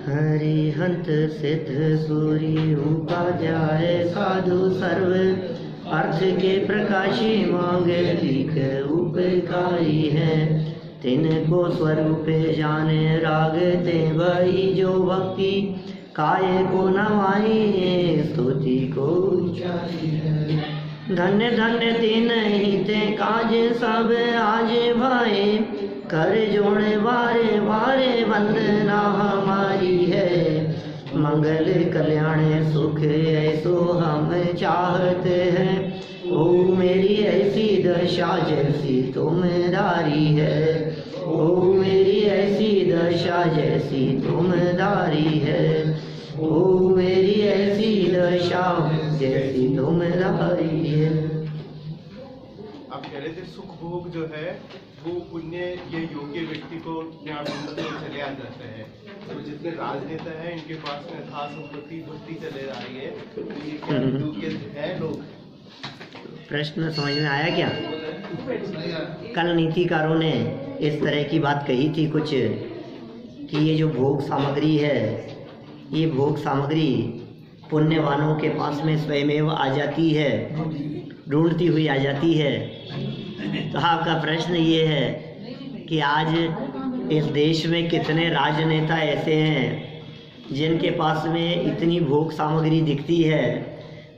हरिहंत सिद्ध सूरी उपाध्याय साधु सर्व अर्थ के प्रकाशी मांगलिक उपकारी है। तिनको स्वरूप जाने रागते वही जो भक्ति काय को नवाई स्तुति को ऊंचाई है। धन्य धन्य तीन ही ते काज सब आज भाए कर जोड़े बारे बारे वंदना हमारी है। मंगल कल्याण सुख ऐसो हम चाहते हैं। ओ मेरी ऐसी दशा जैसी तुमदारी है। ओ मेरी ऐसी दशा जैसी तुमदारी है। ओ मेरी ऐसी दशा जैसी तुमदारी है। आप कह रहे थे सुख भोग जो है वो पुण्य ये योग्य व्यक्ति को यहाँ ढूंढते चले आ जाते हैं। तो जितने राजनेता हैं इनके पास में था संपत्ति बढ़ती चले आ रही है, तो ये क्या योग्य है लोग? प्रश्न समझ में आया क्या? कल नीतिकारों ने इस तरह की बात कही थी कुछ कि ये जो भोग सामग्री है ये भोग सामग्री पुण्यवानों के पास में स्वयमेव आ जाती है, ढूंढती हुई आ जाती है। तो आपका प्रश्न ये है कि आज इस देश में कितने राजनेता ऐसे हैं जिनके पास में इतनी भोग सामग्री दिखती है,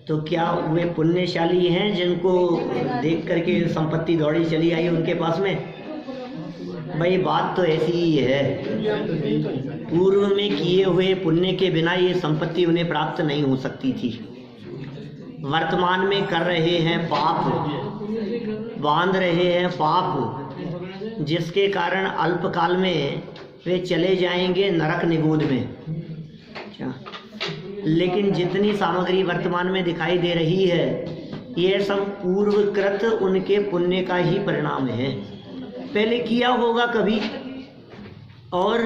तो क्या वे पुण्यशाली हैं जिनको देख करके संपत्ति दौड़ी चली आई उनके पास में? भाई बात तो ऐसी ही है। पूर्व में किए हुए पुण्य के बिना ये संपत्ति उन्हें प्राप्त नहीं हो सकती थी। वर्तमान में कर रहे हैं पाप, बांध रहे हैं पाप, जिसके कारण अल्पकाल में वे चले जाएंगे नरक निगोद में। क्या? लेकिन जितनी सामग्री वर्तमान में दिखाई दे रही है ये सब पूर्वकृत उनके पुण्य का ही परिणाम है। पहले किया होगा कभी। और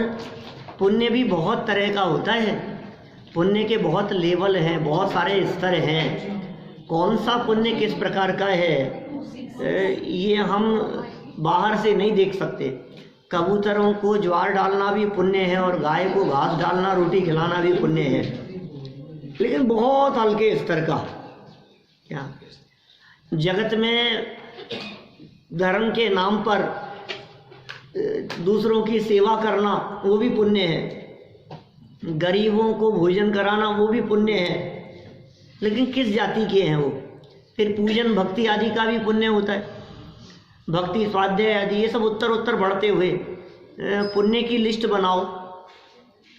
पुण्य भी बहुत तरह का होता है। पुण्य के बहुत लेवल हैं, बहुत सारे स्तर हैं। कौन सा पुण्य किस प्रकार का है ये हम बाहर से नहीं देख सकते। कबूतरों को ज्वार डालना भी पुण्य है और गाय को घास डालना, रोटी खिलाना भी पुण्य है, लेकिन बहुत हल्के स्तर का। क्या जगत में धर्म के नाम पर दूसरों की सेवा करना वो भी पुण्य है। गरीबों को भोजन कराना वो भी पुण्य है, लेकिन किस जाति के हैं वो? फिर पूजन भक्ति आदि का भी पुण्य होता है। भक्ति स्वाध्याय आदि ये सब उत्तर उत्तर बढ़ते हुए पुण्य की लिस्ट बनाओ,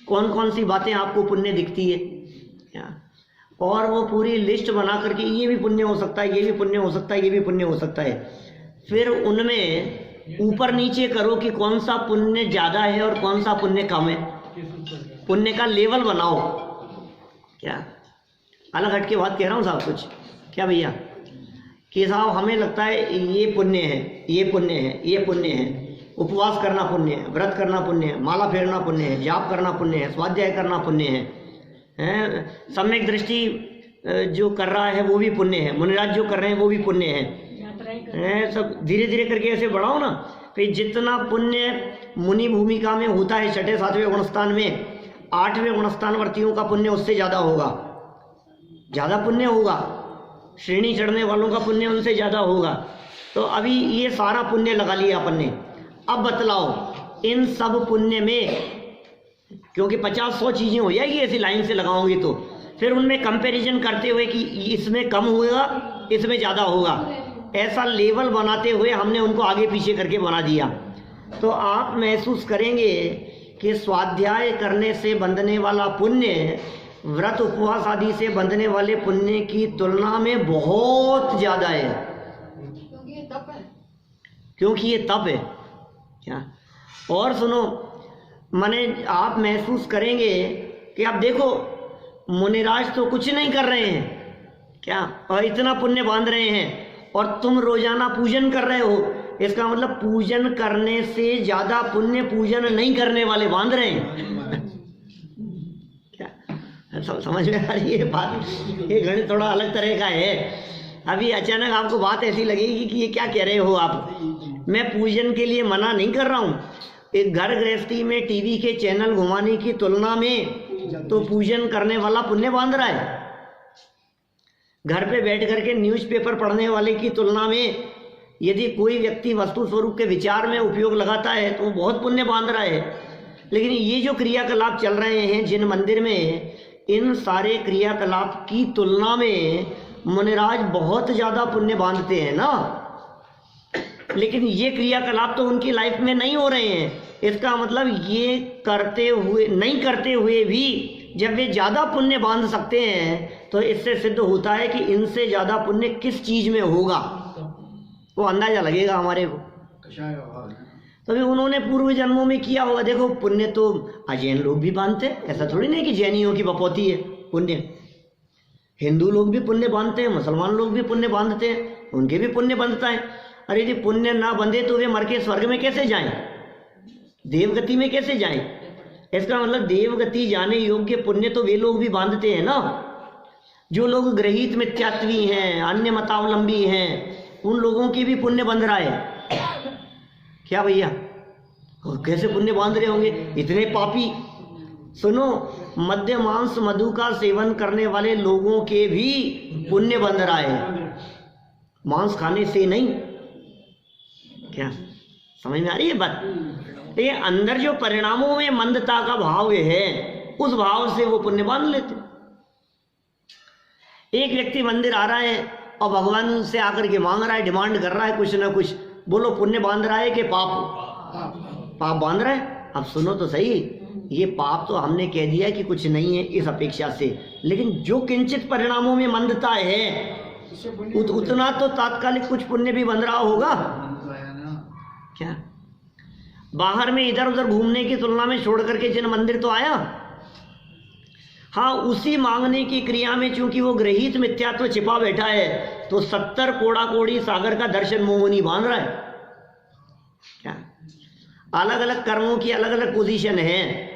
कौन कौन सी बातें आपको पुण्य दिखती है, और वो पूरी लिस्ट बना करके ये भी पुण्य हो सकता है, ये भी पुण्य हो सकता है, ये भी पुण्य हो सकता है। फिर उनमें ऊपर नीचे करो कि कौन सा पुण्य ज़्यादा है और कौन सा पुण्य कम है। पुण्य का लेवल बनाओ। क्या अलग हट के बात कह रहा हूँ साहब कुछ? क्या भैया कि साहब हमें लगता है ये पुण्य है, ये पुण्य है, ये पुण्य है, उपवास करना पुण्य है, व्रत करना पुण्य है, माला फेरना पुण्य है, जाप करना पुण्य है, स्वाध्याय करना पुण्य है, सम्यक दृष्टि जो कर रहा है वो भी पुण्य है, मुनिराज जो कर रहे हैं वो भी पुण्य है। सब धीरे धीरे करके ऐसे बढ़ाओ ना। फिर जितना पुण्य मुनि भूमिका में होता है छठे सातवें गुणस्थान में, आठवें गुणस्थानवर्तियों का पुण्य उससे ज़्यादा होगा, ज़्यादा पुण्य होगा। श्रेणी चढ़ने वालों का पुण्य उनसे ज़्यादा होगा। तो अभी ये सारा पुण्य लगा लिया अपन ने। अब बतलाओ इन सब पुण्य में, क्योंकि 50-100 चीज़ें हो जाएगी ऐसी लाइन से लगाओगे तो फिर उनमें कंपैरिजन करते हुए कि इसमें कम होगा, इसमें ज़्यादा होगा, ऐसा लेवल बनाते हुए हमने उनको आगे पीछे करके बना दिया। तो आप महसूस करेंगे कि स्वाध्याय करने से बंधने वाला पुण्य व्रत उपवास आदि से बंधने वाले पुण्य की तुलना में बहुत ज़्यादा है, क्योंकि ये तप है। क्या? और सुनो, माने आप महसूस करेंगे कि आप देखो मुनिराज तो कुछ नहीं कर रहे हैं क्या, और इतना पुण्य बांध रहे हैं, और तुम रोजाना पूजन कर रहे हो। इसका मतलब पूजन करने से ज्यादा पुण्य पूजन नहीं करने वाले बांध रहे हैं। क्या समझ में आ रही है बात? ये गणित थोड़ा अलग तरह का है। अभी अचानक आपको बात ऐसी लगेगी कि ये क्या कह रहे हो आप। मैं पूजन के लिए मना नहीं कर रहा हूँ, एक घर गृहस्थी में टीवी के चैनल घुमाने की तुलना में तो पूजन करने वाला पुण्य बांध रहा है। घर पे बैठ करके न्यूज़पेपर पढ़ने वाले की तुलना में यदि कोई व्यक्ति वस्तु स्वरूप के विचार में उपयोग लगाता है तो वो बहुत पुण्य बांध रहा है। लेकिन ये जो क्रियाकलाप चल रहे हैं जिन मंदिर में, इन सारे क्रियाकलाप की तुलना में मुनिराज बहुत ज़्यादा पुण्य बांधते हैं ना। लेकिन ये क्रियाकलाप तो उनकी लाइफ में नहीं हो रहे हैं। इसका मतलब ये करते हुए नहीं करते हुए भी जब वे ज़्यादा पुण्य बांध सकते हैं तो इससे सिद्ध होता है कि इनसे ज़्यादा पुण्य किस चीज़ में होगा, वो अंदाज़ा लगेगा हमारे को। तभी उन्होंने पूर्व जन्मों में किया होगा। देखो पुण्य तो जैन लोग भी बांधते हैं, ऐसा थोड़ी नहीं कि जैनियों की बपौती है पुण्य। हिंदू लोग भी पुण्य बांधते हैं, मुसलमान लोग भी पुण्य बांधते हैं, उनके भी पुण्य बंधता है। अरे यदि पुण्य ना बंधे तो वे मर के स्वर्ग में कैसे जाएं, देवगति में कैसे जाएं? इसका मतलब देवगति जाने योग्य पुण्य तो वे लोग भी बांधते हैं ना। जो लोग ग्रहित मिथ्यात्वी हैं, अन्य मतावलंबी हैं, उन लोगों की भी पुण्य बंध रहा है क्या भैया? और कैसे पुण्य बांध रहे होंगे इतने पापी? सुनो, मद्य मांस मधु का सेवन करने वाले लोगों के भी पुण्य बंध रहा है, मांस खाने से नहीं। क्या समझ में आ रही है बात? ये अंदर जो परिणामों में मंदता का भाव है, उस भाव से वो पुण्य बांध लेते। एक व्यक्ति मंदिर आ रहा है और भगवान से आकर के मांग रहा है, डिमांड कर रहा है कुछ ना कुछ, बोलो पुण्य बांध रहा है कि पाप? पाप बांध रहा है। अब सुनो तो सही, ये पाप तो हमने कह दिया कि कुछ नहीं है इस अपेक्षा से, लेकिन जो किंचित परिणामों में मंदता है उतना तो तात्कालिक कुछ पुण्य भी बंध रहा होगा क्या? बाहर में इधर उधर घूमने की तुलना में छोड़ करके जिन मंदिर तो आया, हाँ उसी मांगने की क्रिया में चूंकि वो ग्रहित मिथ्यात्व छिपा बैठा है तो 70 कोड़ा कोड़ी सागर का दर्शन मोहनी बांध रहा है क्या? अलग अलग कर्मों की अलग अलग पोजीशन है।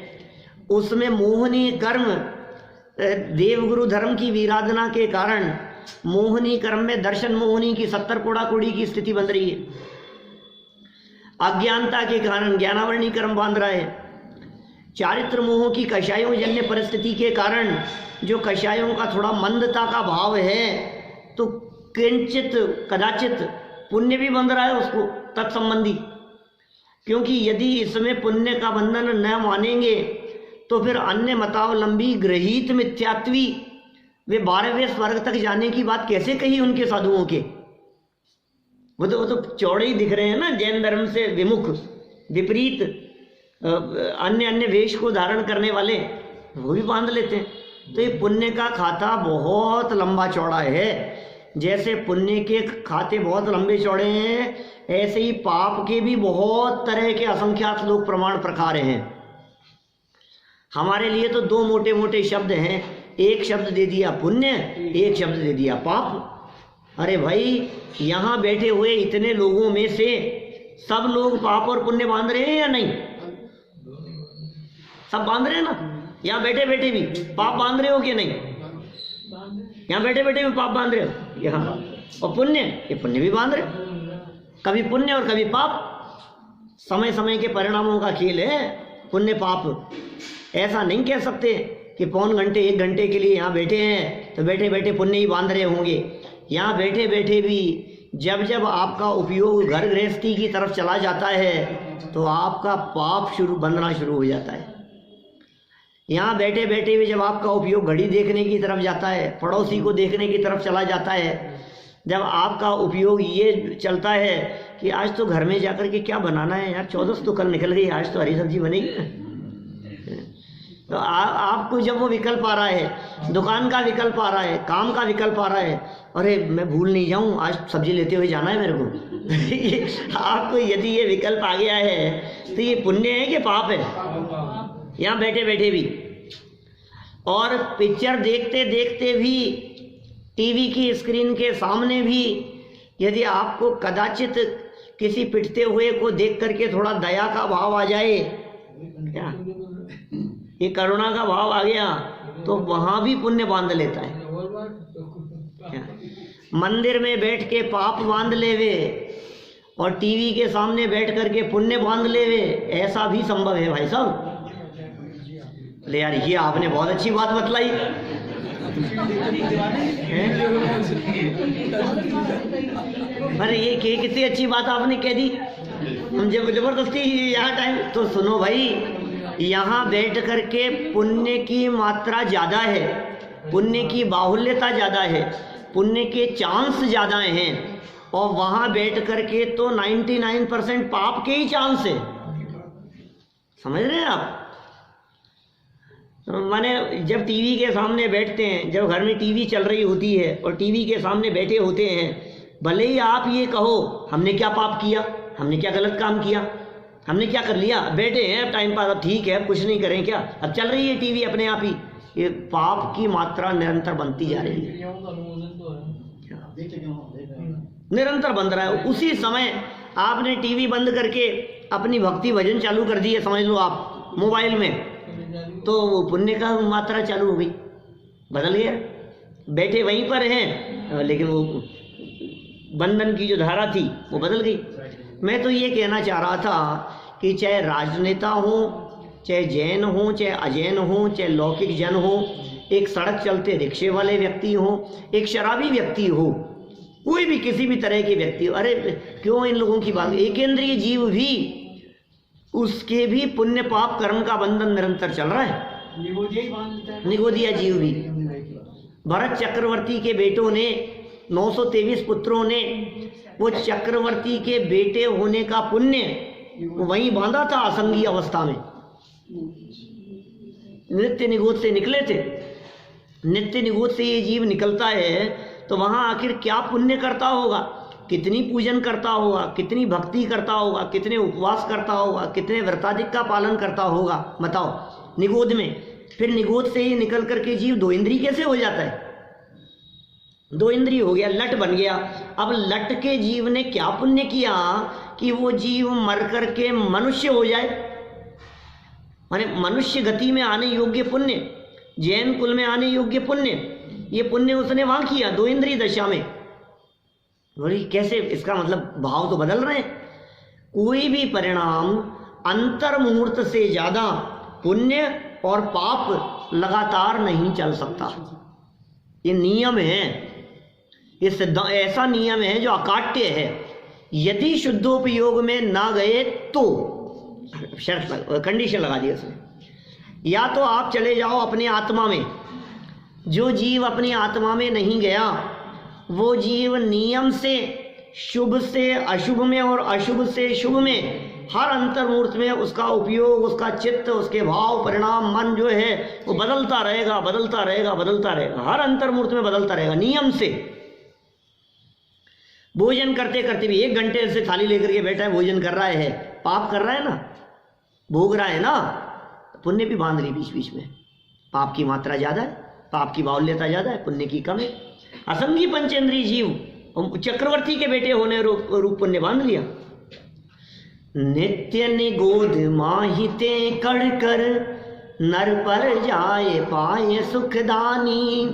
उसमें मोहनी कर्म देवगुरु धर्म की विराधना के कारण मोहनी कर्म में दर्शन मोहनी की 70 कोड़ा कोड़ी की स्थिति बन रही है। अज्ञानता के कारण ज्ञानावरणी कर्म बांध रहा है। चारित्र मोह की कषायों जन्य परिस्थिति के कारण जो कषायों का थोड़ा मंदता का भाव है तो किंचित कदाचित पुण्य भी बंध रहा है उसको तत्संबंधी। क्योंकि यदि इसमें पुण्य का बंधन न मानेंगे तो फिर अन्य मतावलंबी ग्रहित मिथ्यात्वी वे 12वें स्वर्ग तक जाने की बात कैसे कही उनके साधुओं के? वो तो चौड़े ही दिख रहे हैं ना, जैन धर्म से विमुख विपरीत अन्य वेश को धारण करने वाले वो भी बांध लेते हैं। तो ये पुण्य का खाता बहुत लंबा चौड़ा है। जैसे पुण्य के खाते बहुत लंबे चौड़े हैं, ऐसे ही पाप के भी बहुत तरह के असंख्यात लोक प्रमाण प्रकार हैं। हमारे लिए तो 2 मोटे मोटे शब्द हैं, एक शब्द दे दिया पुण्य, एक शब्द दे दिया पाप। अरे भाई, यहाँ बैठे हुए इतने लोगों में से सब लोग पाप और पुण्य बांध रहे हैं या नहीं? सब बांध रहे हैं ना। यहाँ बैठे बैठे भी पाप बांध रहे हो कि नहीं? यहाँ बैठे बैठे भी पाप बांध रहे हो यहाँ। और पुण्य, ये पुण्य भी बांध रहे हो, कभी पुण्य और कभी पाप। समय समय के परिणामों का खेल है पुण्य पाप। ऐसा नहीं कह सकते कि पौन घंटे 1 घंटे के लिए यहाँ बैठे हैं तो बैठे बैठे पुण्य ही बांध रहे होंगे। यहाँ बैठे बैठे भी जब जब आपका उपयोग घर गृहस्थी की तरफ चला जाता है तो आपका पाप बंधना शुरू हो जाता है। यहाँ बैठे बैठे भी जब आपका उपयोग घड़ी देखने की तरफ जाता है, पड़ोसी को देखने की तरफ चला जाता है, जब आपका उपयोग ये चलता है कि आज तो घर में जाकर के क्या बनाना है यार, 14 तो कल निकल गई, आज तो हरी सब्जी बनेगी। तो आपको जब वो विकल्प आ रहा है, दुकान का विकल्प आ रहा है, काम का विकल्प आ रहा है, अरे मैं भूल नहीं जाऊं आज सब्जी लेते हुए जाना है मेरे को आपको यदि ये विकल्प आ गया है तो ये पुण्य है कि पाप है? यहाँ बैठे बैठे भी और पिक्चर देखते देखते भी टीवी की स्क्रीन के सामने भी यदि आपको कदाचित किसी पिटते हुए को देख करके थोड़ा दया का भाव आ जाए, क्या ये करुणा का भाव आ गया, तो वहां भी पुण्य बांध लेता है। क्या? मंदिर में बैठ के पाप बांध लेवे और टीवी के सामने बैठ करके पुण्य बांध ले वे, ऐसा भी संभव है भाई साहब। ले यार, ये आपने बहुत अच्छी बात बतलाई। अरे ये कितनी अच्छी बात आपने कह दी। हम जबरदस्ती यहाँ टाइम तो सुनो भाई, यहाँ बैठ करके पुण्य की मात्रा ज़्यादा है, पुण्य की बाहुल्यता ज़्यादा है, पुण्य के चांस ज़्यादा हैं, और वहाँ बैठ करके तो 99% पाप के ही चांस है। समझ रहे हैं आप? माने जब टीवी के सामने बैठते हैं, जब घर में टीवी चल रही होती है और टीवी के सामने बैठे होते हैं, भले ही आप ये कहो हमने क्या पाप किया, हमने क्या गलत काम किया, हमने क्या कर लिया, बैठे हैं टाइम पास, अब ठीक है कुछ नहीं करें क्या, अब चल रही है टीवी अपने आप ही, ये पाप की मात्रा निरंतर बनती जा रही है, निरंतर बन रहा है। उसी समय आपने टीवी बंद करके अपनी भक्ति भजन चालू कर दिए, समझ लो आप मोबाइल में, तो वो पुण्य का मात्रा चालू हो गई, बदल गया। बैठे वहीं पर हैं लेकिन वो बंधन की जो धारा थी वो बदल गई। मैं तो ये कहना चाह रहा था कि चाहे राजनेता हो, चाहे जैन हो, चाहे अजैन हो, चाहे लौकिक जन हो, एक सड़क चलते रिक्शे वाले व्यक्ति हो, एक शराबी व्यक्ति हो, कोई भी किसी भी तरह के व्यक्ति हो, अरे क्यों इन लोगों की बात, एकेंद्रीय जीव भी, उसके भी पुण्य पाप कर्म का बंधन निरंतर चल रहा है। निगोदिया जीव भी, भरत चक्रवर्ती के बेटों ने 923 पुत्रों ने वो चक्रवर्ती के बेटे होने का पुण्य वहीं बांधा था असंगी अवस्था में, नित्य निगोद से निकले थे। नित्य निगोद से ये जीव निकलता है तो वहां आखिर क्या पुण्य करता होगा, कितनी पूजन करता होगा, कितनी भक्ति करता होगा, कितने उपवास करता होगा, कितने व्रताधिक का पालन करता होगा, बताओ निगोद में। फिर निगोद से ही निकल करके जीव दो इंद्रिय कैसे हो जाता है, दो इंद्रिय हो गया, लट बन गया। अब लट के जीव ने क्या पुण्य किया कि वो जीव मर करके मनुष्य हो जाए, माने मनुष्य गति में आने योग्य पुण्य, जैन कुल में आने योग्य पुण्य, ये पुण्य उसने वहां किया दो इंद्रिय दशा में। बोली कैसे, इसका मतलब भाव तो बदल रहे हैं। कोई भी परिणाम अंतर मुहूर्त से ज्यादा पुण्य और पाप लगातार नहीं चल सकता, ये नियम है, ये ऐसा नियम है जो अकाट्य है। यदि शुद्धोपयोग में ना गए तो शर्त कंडीशन लगा दी उसने, या तो आप चले जाओ अपने आत्मा में। जो जीव अपनी आत्मा में नहीं गया वो जीव नियम से शुभ से अशुभ में और अशुभ से शुभ में हर अंतर्मूर्त में उसका उपयोग, उसका चित्त, उसके भाव परिणाम मन जो है वो बदलता रहेगा, बदलता रहेगा, बदलता रहेगा, हर अंतर्मूर्त में बदलता रहेगा नियम से। भोजन करते करते भी 1 घंटे से थाली लेकर के बैठा है, भोजन कर रहा है, पाप कर रहा है ना, भोग रहा है ना, पुण्य भी बांध रही बीच बीच में। पाप की मात्रा ज्यादा है, पाप की बाहुल्यता ज्यादा है, पुण्य की कम है। असंगी पंचेंद्रीय जीव चक्रवर्ती के बेटे होने रूप पुण्य बांध लिया। नित्य निगोद माहिते कड़ कर नर पर जाए पाए सुखदानी,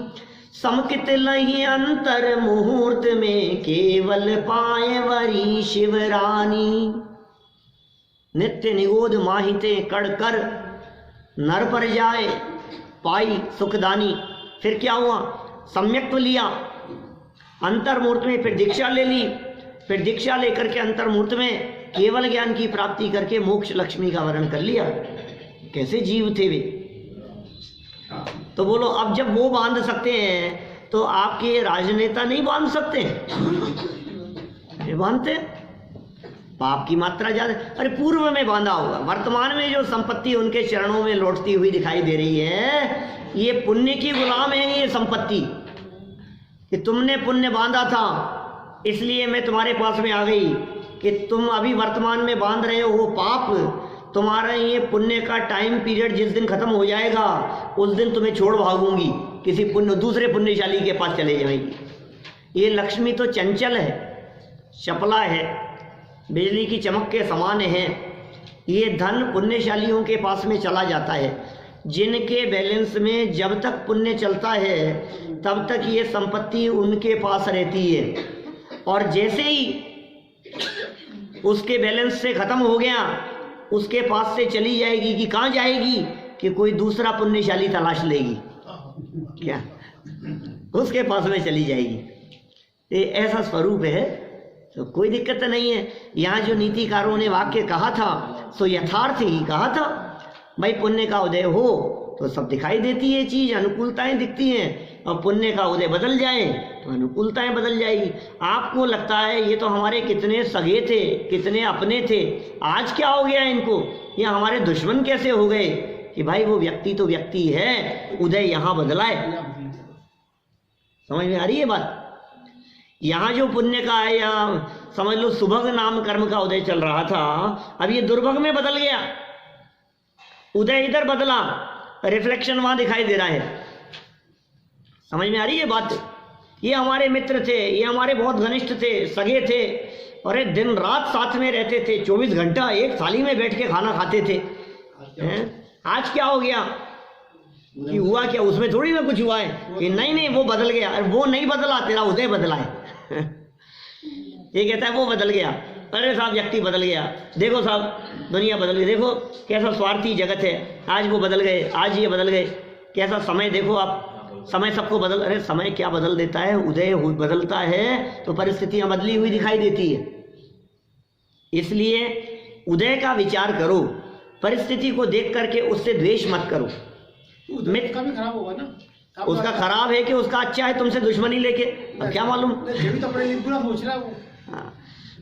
समकित लही अंतर मुहूर्त में केवल पाए वरी शिवरानी। नित्य निगोद माहिते कड़ कर नर पर जाए पाई सुखदानी। फिर क्या हुआ, सम्यक्त्व लिया अंतर्मूर्त में, फिर दीक्षा ले ली, फिर दीक्षा लेकर के अंतर्मूर्त में केवल ज्ञान की प्राप्ति करके मोक्ष लक्ष्मी का वर्ण कर लिया। कैसे जीव थे वे। तो बोलो अब जब वो बांध सकते हैं तो आपके राजनेता नहीं बांध सकते हैं? बांधते, पाप की मात्रा ज्यादा। अरे पूर्व में बांधा होगा, वर्तमान में जो संपत्ति उनके चरणों में लौटती हुई दिखाई दे रही है ये पुण्य की गुलाम है। ये संपत्ति कि तुमने पुण्य बांधा था इसलिए मैं तुम्हारे पास में आ गई, कि तुम अभी वर्तमान में बांध रहे हो वो पाप, तुम्हारा ये पुण्य का टाइम पीरियड जिस दिन खत्म हो जाएगा उस दिन तुम्हें छोड़ भागूंगी, किसी दूसरे पुण्यशाली के पास चले जाएंगी। ये लक्ष्मी तो चंचल है, चपला है, बिजली की चमक के समान है। ये धन पुण्यशालियों के पास में चला जाता है, जिनके बैलेंस में जब तक पुण्य चलता है तब तक ये संपत्ति उनके पास रहती है। और जैसे ही उसके बैलेंस से खत्म हो गया, उसके पास से चली जाएगी कि कहाँ जाएगी कि कोई दूसरा पुण्यशाली तलाश लेगी, क्या उसके पास में चली जाएगी। ये ऐसा स्वरूप है, तो कोई दिक्कत नहीं है। यहाँ जो नीतिकारों ने वाक्य कहा था सो यथार्थ ही कहा था। भाई पुण्य का उदय हो तो सब दिखाई देती है चीज, अनुकूलताएं दिखती हैं, और पुण्य का उदय बदल जाए तो अनुकूलताएं बदल जाएगी। आपको लगता है ये तो हमारे कितने सगे थे, कितने अपने थे, आज क्या हो गया इनको, ये हमारे दुश्मन कैसे हो गए, कि भाई वो व्यक्ति तो व्यक्ति है, उदय यहाँ बदला है। समझ में आ रही है बात? यहाँ जो पुण्य का है, या समझ लो सुभग नाम कर्म का उदय चल रहा था, अब ये दुर्भग में बदल गया, उदय इधर बदला, रिफ्लेक्शन वहां दिखाई दे रहा है। समझ में आ रही है बात? ये हमारे मित्र थे, ये हमारे बहुत घनिष्ठ थे, सगे थे, और दिन रात साथ में रहते थे, 24 घंटा एक थाली में बैठ के खाना खाते थे। आज क्या हो गया कि हुआ क्या, उसमें थोड़ी ना कुछ हुआ है कि नहीं नहीं वो बदल गया। अरे वो नहीं बदला, तेरा उदय बदला है। ये कहता है वो बदल गया। अरे साहब व्यक्ति बदल गया, देखो साहब दुनिया बदल गई, देखो कैसा स्वार्थी जगत है, आज वो बदल गए, आज ये बदल गए, कैसा समय देखो आप, समय सबको बदल। अरे समय क्या बदल देता है, उदय बदलता है तो परिस्थितियां बदली हुई दिखाई देती है। इसलिए उदय का विचार करो, परिस्थिति को देख करके उससे द्वेष मत करो। मित्र का भी खराब होगा ना, उसका खराब है कि उसका अच्छा है तुमसे दुश्मनी लेके, अब क्या मालूम, तो अपने लिए पूरा सोच रहा है वो। हाँ,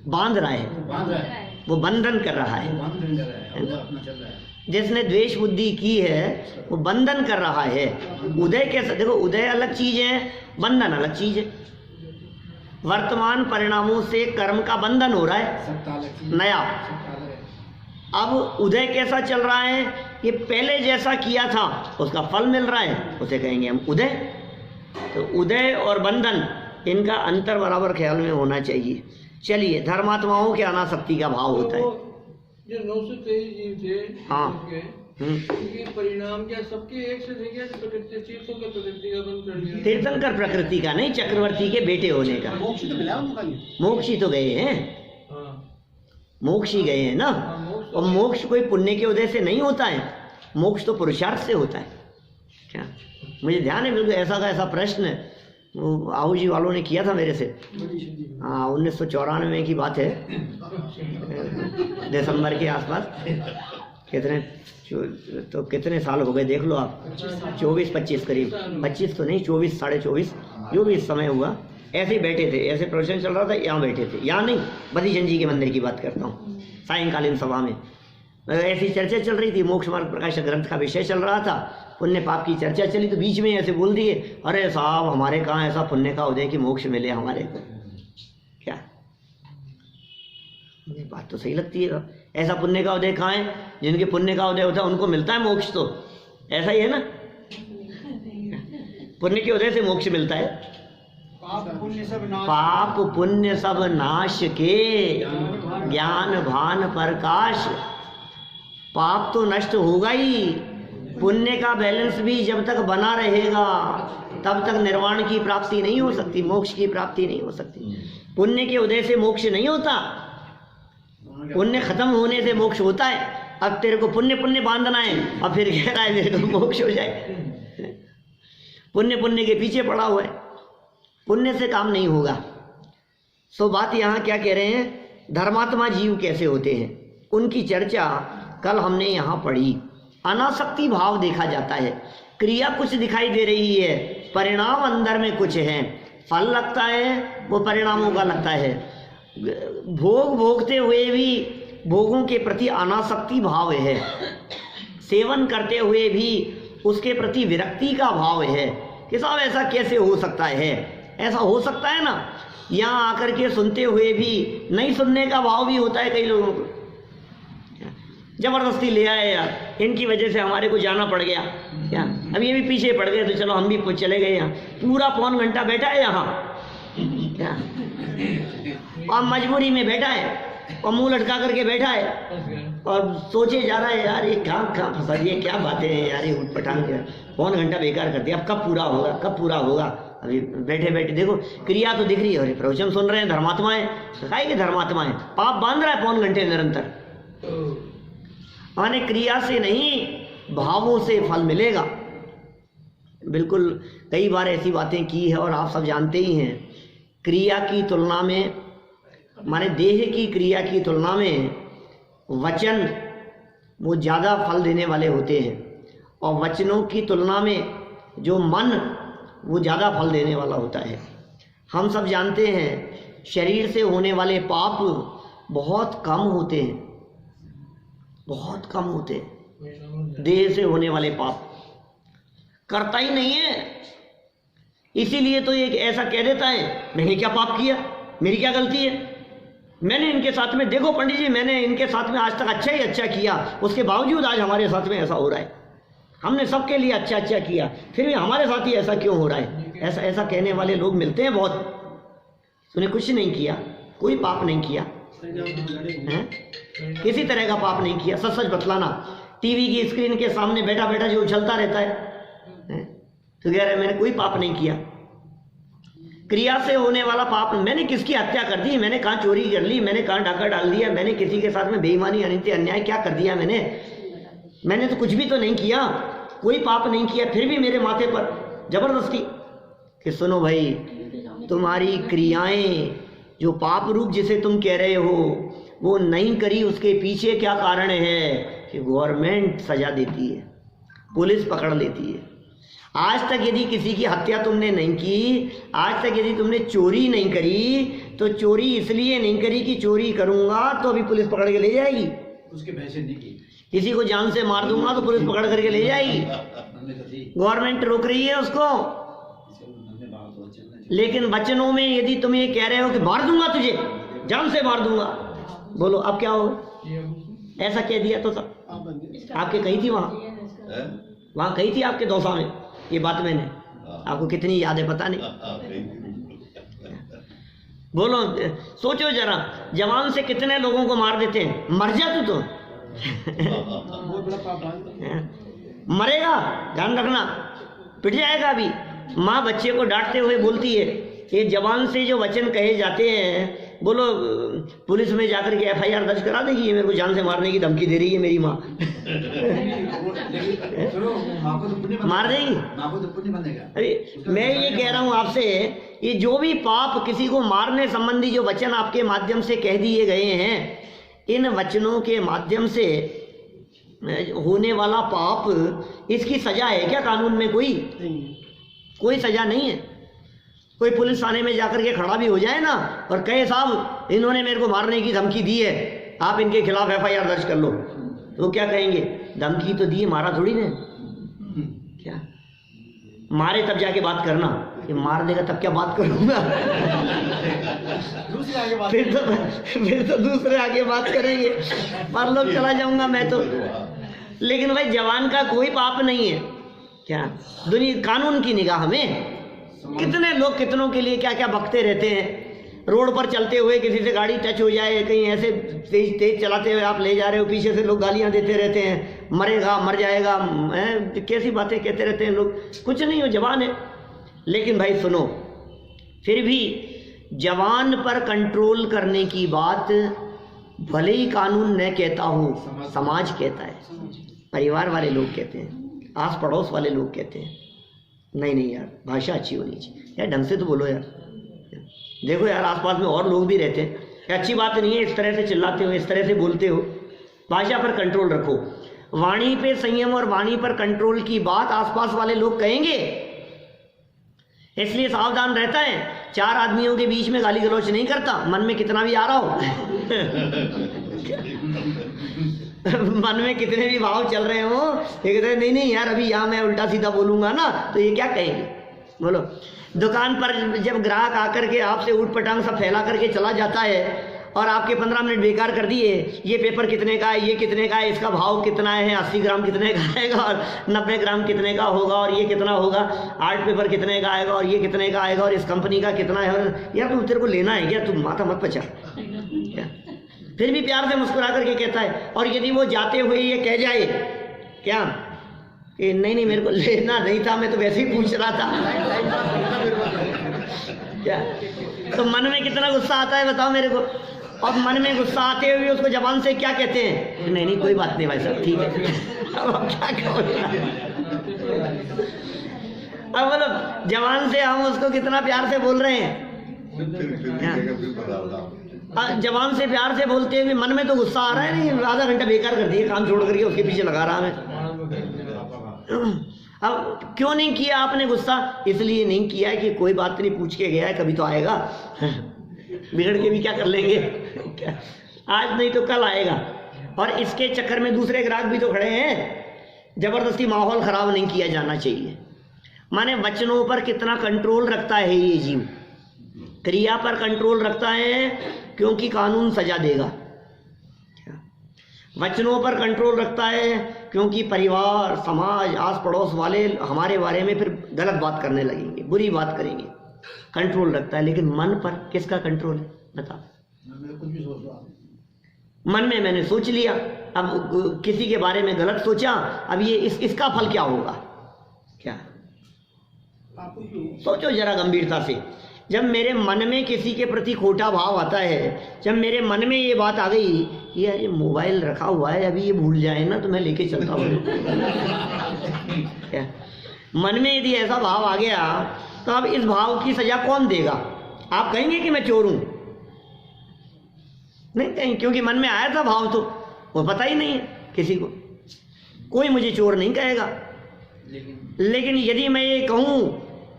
बांध रहा है, वो बंधन कर रहा है। अपना चल रहा है। जिसने द्वेष बुद्धि की है वो बंधन कर रहा है। उदय कैसा, देखो उदय अलग चीज है, बंधन अलग चीज है। वर्तमान परिणामों से कर्म का बंधन हो रहा है नया। अब उदय कैसा चल रहा है, ये पहले जैसा किया था उसका फल मिल रहा है, उसे कहेंगे हम उदय। तो उदय और बंधन, इनका अंतर बराबर ख्याल में होना चाहिए। चलिए, धर्मात्माओं के अनासक्ति का भाव होता है। जो 923 जीव थे, हाँ, उनके परिणाम क्या सबके एक से थे क्या? प्रकृति तीर्थंकर प्रकृति का बंद कर दिया। तीर्थंकर प्रकृति का नहीं, चक्रवर्ती के बेटे होने का। मोक्ष तो मिला उनका, मोक्ष ही तो गए हैं, मोक्ष ही गए हैं ना। और मोक्ष कोई पुण्य के उदय से नहीं होता है, मोक्ष तो पुरुषार्थ से होता है। क्या मुझे ध्यान है बिल्कुल, ऐसा का ऐसा प्रश्न वो आहू जी वालों ने किया था मेरे से। हाँ, 1994 की बात है, दिसंबर के आसपास। कितने तो कितने साल हो गए देख लो आप, 24-25 करीब, 25 तो नहीं, 24 साढ़े 24 जो भी इस समय हुआ। ऐसे ही बैठे थे, ऐसे प्रवचन चल रहा था, यहाँ बैठे थे, यहाँ नहीं, बद्रीचंद जी के मंदिर की बात करता हूँ। सायंकालीन सभा में ऐसी चर्चा चल रही थी, मोक्ष मार्ग प्रकाश ग्रंथ का विषय चल रहा था, पुण्य पाप की चर्चा चली, तो बीच में ऐसे बोल दिए, अरे साहब हमारे कहाँ ऐसा पुण्य का उदय कि मोक्ष मिले हमारे को। क्या ये बात तो सही लगती है, ऐसा पुण्य का उदय कहाँ है? जिनके पुण्य का उदय होता है उनको मिलता है मोक्ष, तो ऐसा ही है ना, पुण्य के उदय से मोक्ष मिलता है। पाप पुण्य सब नाश के, ज्ञान भान प्रकाश। पाप तो नष्ट होगा ही, पुण्य का बैलेंस भी जब तक बना रहेगा तब तक निर्वाण की प्राप्ति नहीं हो सकती, मोक्ष की प्राप्ति नहीं हो सकती। पुण्य के उदय से मोक्ष नहीं होता, पुण्य खत्म होने से मोक्ष होता है। अब तेरे को पुण्य पुण्य बांधना है और फिर कह रहा है मेरे को मोक्ष हो जाए। पुण्य के पीछे पड़ा हुआ है, पुण्य से काम नहीं होगा। सो बात यहाँ क्या कह रहे हैं, धर्मात्मा जीव कैसे होते हैं, उनकी चर्चा कल हमने यहाँ पढ़ी। अनासक्ति भाव देखा जाता है, क्रिया कुछ दिखाई दे रही है, परिणाम अंदर में कुछ है, फल लगता है वो परिणामों का लगता है। भोग भोगते हुए भी भोगों के प्रति अनासक्ति भाव है, सेवन करते हुए भी उसके प्रति विरक्ति का भाव है कि साहब ऐसा कैसे हो सकता है, ऐसा हो सकता है ना। यहाँ आकर के सुनते हुए भी नहीं सुनने का भाव भी होता है कई लोगों को, जबरदस्ती ले आए यार, इनकी वजह से हमारे को जाना पड़ गया क्या, अब ये भी पीछे पड़ गए तो चलो हम भी चले गए। यहाँ पूरा पौन घंटा बैठा है यहाँ क्या, और मजबूरी में बैठा है और मुंह लटका करके बैठा है। और सोचे जा रहा है यार ये कहाँ फंसा दिए, क्या बातें हैं यार, ये उठपटांग है, पौन घंटा बेकार कर दिया, अब कब पूरा होगा, कब पूरा होगा। अभी बैठे बैठे देखो क्रिया तो दिख रही है, अरे प्रवचन सुन रहे हैं, धर्मात्माएं, काय के धर्मात्माएं, पाप बांध रहा है पौन घंटे निरंतर। माने क्रिया से नहीं भावों से फल मिलेगा। बिल्कुल कई बार ऐसी बातें की है और आप सब जानते ही हैं, क्रिया की तुलना में, माने देह की क्रिया की तुलना में वचन वो ज़्यादा फल देने वाले होते हैं, और वचनों की तुलना में जो मन वो ज़्यादा फल देने वाला होता है। हम सब जानते हैं शरीर से होने वाले पाप बहुत कम होते हैं, बहुत कम होते हैं। देह से होने वाले पाप करता ही नहीं है, इसीलिए तो एक ऐसा कह देता है मैंने क्या पाप किया, मेरी क्या गलती है, मैंने इनके साथ में, देखो पंडित जी मैंने इनके साथ में आज तक अच्छा ही अच्छा किया, उसके बावजूद आज हमारे साथ में ऐसा हो रहा है, हमने सबके लिए अच्छा अच्छा किया, फिर भी हमारे साथ ही ऐसा क्यों हो रहा है। ऐसा ऐसा कहने वाले लोग मिलते हैं बहुत। तूने कुछ नहीं किया, कोई पाप नहीं किया है? किसी तरह का पाप नहीं किया, सच सच बतलाना। टीवी की स्क्रीन के सामने बैठा बैठा जो उछलता रहता है तो कह रहा है मैंने कोई पाप नहीं किया। क्रिया से होने वाला पाप, मैंने किसकी हत्या कर दी, मैंने कहाँ चोरी कर ली, मैंने कहाँ डाका डाल दिया, मैंने किसी के साथ में बेईमानी अनित्य अन्याय क्या कर दिया, मैंने तो कुछ भी तो नहीं किया, कोई पाप नहीं किया, फिर भी मेरे माथे पर जबरदस्ती कि सुनो भाई तुम्हारी क्रियाएं जो पाप रूप जिसे तुम कह रहे हो वो नहीं करी, उसके पीछे क्या कारण है कि गवर्नमेंट सजा देती है, पुलिस पकड़ लेती है। आज तक यदि किसी की हत्या तुमने नहीं की, आज तक यदि तुमने चोरी नहीं करी, तो चोरी इसलिए नहीं करी कि चोरी करूंगा तो अभी पुलिस पकड़ के ले जाएगी, उसके पैसे नहीं की, किसी को जान से मार दूंगा तो पुलिस पकड़ करके ले जाएगी, गवर्नमेंट रोक रही है उसको। लेकिन वचनों में यदि तुम ये कह रहे हो कि मार दूंगा तुझे, जान से मार दूंगा, बोलो अब क्या होगा। ऐसा कह दिया तो सब आपके कही थी, वहाँ कही थी आपके दौसा में ये बात, मैंने आपको कितनी याद है पता नहीं। बोलो सोचो जरा, जवान से कितने लोगों को मार देते हैं, मर जा तू तो मरेगा, ध्यान रखना, पिट जाएगा। अभी माँ बच्चे को डांटते हुए बोलती है, ये जवान से जो वचन कहे जाते हैं, बोलो पुलिस में जाकर के FIR दर्ज करा देगी, ये मेरे को जान से मारने की धमकी दे रही है मेरी माँ मार देगी। अरे मैं ये कह रहा हूँ आपसे, ये जो भी पाप किसी को मारने संबंधी जो वचन आपके माध्यम से कह दिए गए हैं, इन वचनों के माध्यम से होने वाला पाप, इसकी सजा है क्या कानून में? कोई सजा नहीं है। कोई पुलिस थाने में जाकर के खड़ा भी हो जाए ना और कहे साहब इन्होंने मेरे को मारने की धमकी दी है, आप इनके खिलाफ FIR दर्ज कर लो, तो क्या कहेंगे? धमकी तो दी, मारा थोड़ी ने। क्या मारे तब जाके बात करना, कि मार देगा तब क्या बात करूंगा फिर तो दूसरे आगे बात करेंगे, पर लोग चला जाऊंगा मैं तो। लेकिन भाई जवान का कोई पाप नहीं है क्या दुनिया कानून की निगाह में? कितने लोग कितनों के लिए क्या क्या बकते रहते हैं। रोड पर चलते हुए किसी से गाड़ी टच हो जाए, कहीं ऐसे तेज चलाते हुए आप ले जा रहे हो, पीछे से लोग गालियां देते रहते हैं, मरेगा, मर जाएगा, कैसी बातें कहते रहते हैं लोग। कुछ नहीं हो, जवान है। लेकिन भाई सुनो, फिर भी जवान पर कंट्रोल करने की बात भले ही कानून न कहता हो, समाज कहता है, परिवार वाले लोग कहते हैं, आस पड़ोस वाले लोग कहते हैं, नहीं नहीं यार भाषा अच्छी होनी चाहिए, यार ढंग से तो बोलो यार। देखो यार आसपास में और लोग भी रहते हैं, अच्छी बात नहीं है इस तरह से चिल्लाते हो, इस तरह से बोलते हो। भाषा पर कंट्रोल रखो। वाणी पे संयम और वाणी पर कंट्रोल की बात आसपास वाले लोग कहेंगे, इसलिए सावधान रहता है। चार आदमियों के बीच में गाली गलौच नहीं करता, मन में कितना भी आ रहा हो मन में कितने भी भाव चल रहे हो, ये कहते हैं नहीं नहीं यार अभी यहाँ मैं उल्टा सीधा बोलूंगा ना तो ये क्या कहेंगे। बोलो, दुकान पर जब ग्राहक आकर के आपसे ऊट पटांग सब फैला करके चला जाता है और आपके 15 मिनट बेकार कर दिए, ये पेपर कितने का है, ये कितने का है, इसका भाव कितना है, 80 ग्राम कितने का आएगा और 90 ग्राम कितने का होगा और ये कितना होगा, आर्ट पेपर कितने का आएगा और ये कितने का आएगा और इस कंपनी का कितना है, यार तुम तेरे को लेना है क्या, तुम माथा मत पचा। फिर भी प्यार से मुस्कुरा करके कहता है। और यदि वो जाते हुए ये कह जाए क्या कि नहीं नहीं मेरे को लेना नहीं था, मैं तो वैसे ही पूछ रहा था, क्या, तो मन में कितना गुस्सा आता है बताओ मेरे को। और मन में गुस्सा आते हुए उसको जबान से क्या कहते हैं, नहीं नहीं कोई बात नहीं भाई साहब ठीक है। अब क्या कहो, अब बोलो जबान से हम उसको कितना प्यार से बोल रहे हैं। जबान से प्यार से बोलते हुए मन में तो गुस्सा आ रहा है, नहीं आधा घंटा बेकार कर दिए काम छोड़ करके उसके पीछे लगा रहा मैं। अब क्यों नहीं किया आपने गुस्सा, इसलिए नहीं किया कि कोई बात नहीं, पूछ के गया है कभी तो आएगा, बिगड़ के भी क्या कर लेंगे, आज नहीं तो कल आएगा। और इसके चक्कर में दूसरे ग्राहक भी तो खड़े हैं। जबरदस्ती माहौल खराब नहीं किया जाना चाहिए। माने वचनों पर कितना कंट्रोल रखता है ये जीव, क्रिया पर कंट्रोल रखता है क्योंकि कानून सजा देगा। वचनों पर कंट्रोल रखता है क्योंकि परिवार, समाज, आस पड़ोस वाले हमारे बारे में फिर गलत बात करने लगेंगे, बुरी बात करेंगे, कंट्रोल रखता है। लेकिन मन पर किसका कंट्रोल है बता। मन में मैंने सोच लिया, अब किसी के बारे में गलत सोचा, अब ये इसका फल क्या होगा, क्या सोचो जरा गंभीरता से। जब मेरे मन में किसी के प्रति खोटा भाव आता है, जब मेरे मन में ये बात आ गई कि यार ये मोबाइल रखा हुआ है, अभी ये भूल जाए ना तो मैं लेके चलता हूँ, क्या मन में यदि ऐसा भाव आ गया तो अब इस भाव की सजा कौन देगा। आप कहेंगे कि मैं चोर हूं, नहीं कहेंगे, क्योंकि मन में आया था भाव, तो वो पता ही नहीं है किसी को, कोई मुझे चोर नहीं कहेगा। लेकिन यदि मैं ये कहूं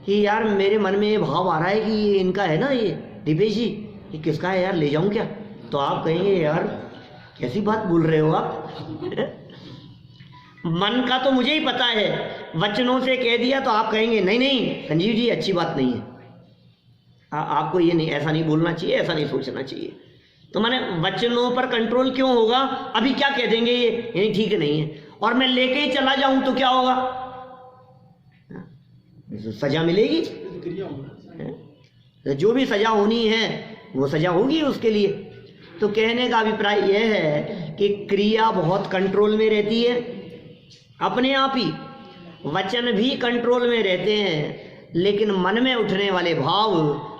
कि यार मेरे मन में ये भाव आ रहा है कि ये इनका है ना, ये दीपेश जी ये किसका है यार, ले जाऊं क्या, तो आप कहेंगे यार कैसी बात बोल रहे हो आप। मन का तो मुझे ही पता है, वचनों से कह दिया तो आप कहेंगे नहीं नहीं संजीव जी अच्छी बात नहीं है, आपको ये नहीं, ऐसा नहीं बोलना चाहिए, ऐसा नहीं सोचना चाहिए। तो मैंने वचनों पर कंट्रोल क्यों होगा, अभी क्या कह देंगे ये ठीक नहीं है, और मैं लेके ही चला जाऊं तो क्या होगा, सजा मिलेगी, जो भी सजा होनी है वो सजा होगी उसके लिए। तो कहने का अभिप्राय यह है कि क्रिया बहुत कंट्रोल में रहती है अपने आप ही, वचन भी कंट्रोल में रहते हैं, लेकिन मन में उठने वाले भाव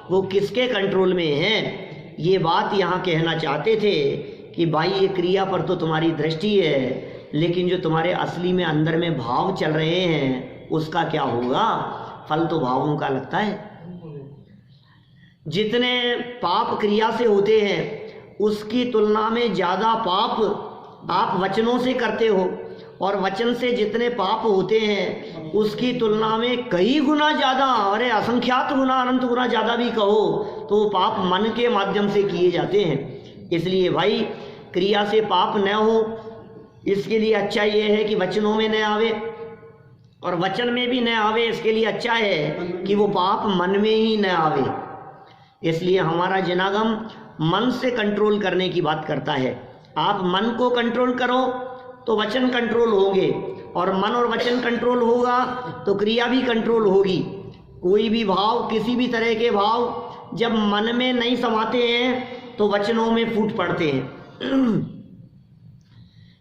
वो किसके कंट्रोल में हैं। ये बात यहाँ कहना चाहते थे कि भाई ये क्रिया पर तो तुम्हारी दृष्टि है, लेकिन जो तुम्हारे असली में अंदर में भाव चल रहे हैं उसका क्या होगा, फल तो भावों का लगता है। जितने पाप क्रिया से होते हैं उसकी तुलना में ज़्यादा पाप आप वचनों से करते हो, और वचन से जितने पाप होते हैं उसकी तुलना में कई गुना ज़्यादा, अरे असंख्यात गुना, अनंत गुना ज़्यादा भी कहो तो पाप मन के माध्यम से किए जाते हैं। इसलिए भाई क्रिया से पाप न हो इसके लिए अच्छा ये है कि वचनों में न आवे, और वचन में भी न आवे इसके लिए अच्छा है कि वो पाप मन में ही न आवे। इसलिए हमारा जनागम मन से कंट्रोल करने की बात करता है। आप मन को कंट्रोल करो तो वचन कंट्रोल होंगे, और मन और वचन कंट्रोल होगा तो क्रिया भी कंट्रोल होगी। कोई भी भाव, किसी भी तरह के भाव जब मन में नहीं समाते हैं तो वचनों में फूट पड़ते हैं।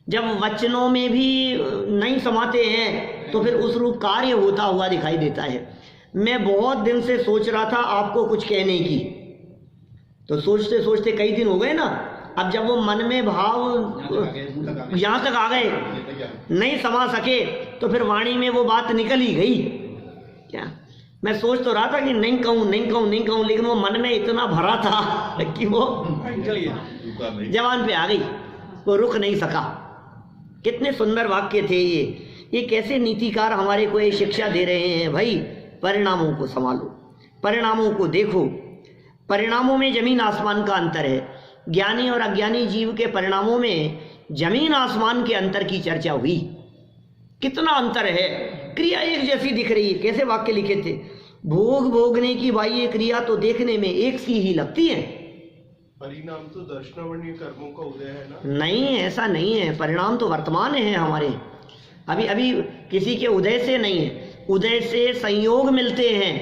जब वचनों में भी नहीं समाते हैं तो फिर उस रूप कार्य होता हुआ दिखाई देता है। मैं बहुत दिन से सोच रहा था आपको कुछ कहने की, तो सोचते सोचते कई दिन हो गए ना, अब जब वो मन में भाव यहाँ तक आ गए, नहीं समा सके, तो फिर वाणी में वो बात निकल ही गई। क्या मैं सोच तो रहा था कि नहीं कहूँ नहीं कहूँ नहीं कहूँ, लेकिन वो मन में इतना भरा था कि वो जवान पे आ गई, वो रुक नहीं सका। कितने सुंदर वाक्य थे ये कैसे नीतिकार हमारे को ये शिक्षा दे रहे हैं, भाई परिणामों को संभालो, परिणामों को देखो। परिणामों में जमीन आसमान का अंतर है। ज्ञानी और अज्ञानी जीव के परिणामों में जमीन आसमान के अंतर की चर्चा हुई। कितना अंतर है, क्रिया एक जैसी दिख रही है। कैसे वाक्य लिखे थे, भोग भोगने की भाई ये क्रिया तो देखने में एक सी ही लगती है, परिणाम तो दर्शनावर्णीय कर्मों का उदय है ना। नहीं, ऐसा नहीं है, परिणाम तो वर्तमान है हमारे, अभी अभी किसी के उदय से नहीं है। उदय से संयोग मिलते हैं,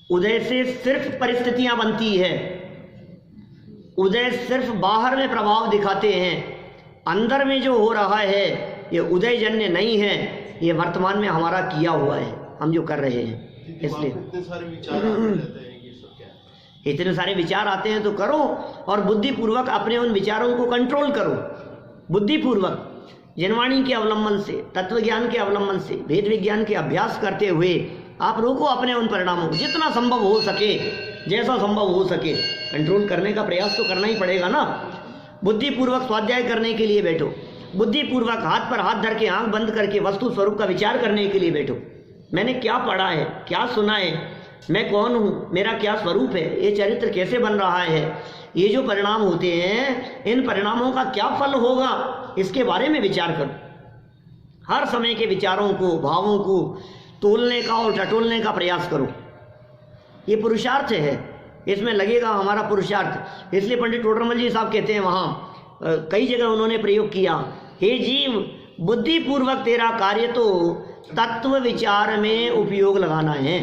उदय से सिर्फ परिस्थितियां बनती है। उदय सिर्फ बाहर में प्रभाव दिखाते हैं, अंदर में जो हो रहा है ये उदय जन्य नहीं है, ये वर्तमान में हमारा किया हुआ है, हम जो कर रहे हैं। इसलिए इतने सारे विचार आते रहते हैं, ये सब क्या है? इतने सारे विचार आते हैं तो करो, और बुद्धिपूर्वक अपने उन विचारों को कंट्रोल करो। बुद्धिपूर्वक जनवाणी के अवलंबन से, तत्व ज्ञान के अवलंबन से, वेद विज्ञान के अभ्यास करते हुए आप रोको अपने उन परिणामों को, जितना संभव हो सके, जैसा संभव हो सके कंट्रोल करने का प्रयास तो करना ही पड़ेगा ना। बुद्धिपूर्वक स्वाध्याय करने के लिए बैठो, बुद्धिपूर्वक हाथ पर हाथ धर के आंख बंद करके वस्तु स्वरूप का विचार करने के लिए बैठो। मैंने क्या पढ़ा है, क्या सुना है, मैं कौन हूँ, मेरा क्या स्वरूप है, ये चरित्र कैसे बन रहा है, ये जो परिणाम होते हैं इन परिणामों का क्या फल होगा, इसके बारे में विचार करो। हर समय के विचारों को, भावों को तोलने का और टटोलने का प्रयास करो। ये पुरुषार्थ है, इसमें लगेगा हमारा पुरुषार्थ। इसलिए पंडित टोडरमल जी साहब कहते हैं, वहाँ कई जगह उन्होंने प्रयोग किया, हे जीव बुद्धिपूर्वक तेरा कार्य तो तत्व विचार में उपयोग लगाना है।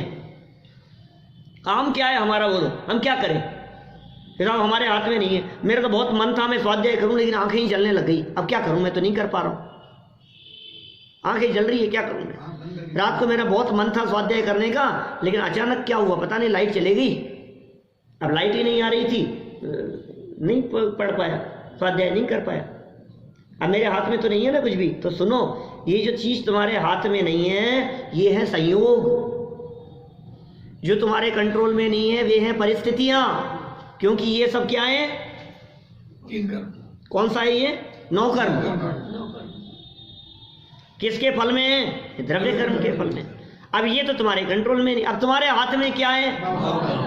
काम क्या है हमारा, बोलो हम क्या करें? साहब हमारे हाथ में नहीं है, मेरा तो बहुत मन था मैं स्वाध्याय करूं लेकिन आंखें ही जलने लग गई, अब क्या करूं, मैं तो नहीं कर पा रहा हूं, आंखें जल रही है, क्या करूं मैं? रात को मेरा बहुत मन था स्वाध्याय करने का, लेकिन अचानक क्या हुआ पता नहीं, लाइट चली गई, अब लाइट ही नहीं आ रही थी, नहीं पढ़ पाया, स्वाध्याय नहीं कर पाया। अब मेरे हाथ में तो नहीं है ना कुछ भी। तो सुनो, ये जो चीज तुम्हारे हाथ में नहीं है ये है संयोग, जो तुम्हारे कंट्रोल में नहीं है वे है परिस्थितियां। क्योंकि ये सब क्या है, कौन सा है ये? नौकर्म। किसके फल में है? द्रव्य कर्म के फल में। अब ये तो तुम्हारे कंट्रोल में नहीं। अब तुम्हारे हाथ में क्या है?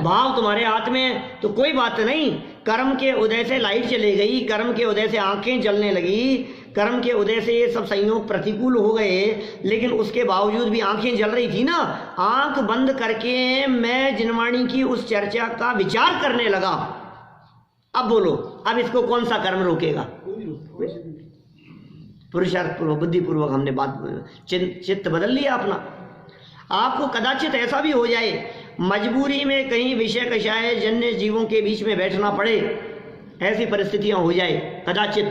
भाव तुम्हारे हाथ में है, तो कोई बात नहीं। कर्म के उदय से लाइट चली गई, कर्म के उदय से आंखें जलने लगी, कर्म के उदय से ये सब संयोग प्रतिकूल हो गए, लेकिन उसके बावजूद भी आंखें जल रही थी ना। आंख बंद करके मैं जिनवाणी की उस चर्चा का विचार करने लगा। अब बोलो, अब इसको कौन सा कर्म रोकेगा? पुरुषार्थ पूर्वक, बुद्धिपूर्वक हमने बात, चित्त बदल लिया अपना। आपको कदाचित ऐसा भी हो जाए, मजबूरी में कहीं विषय कषाय जन्य जीवों के बीच में बैठना पड़े, ऐसी परिस्थितियां हो जाए कदाचित,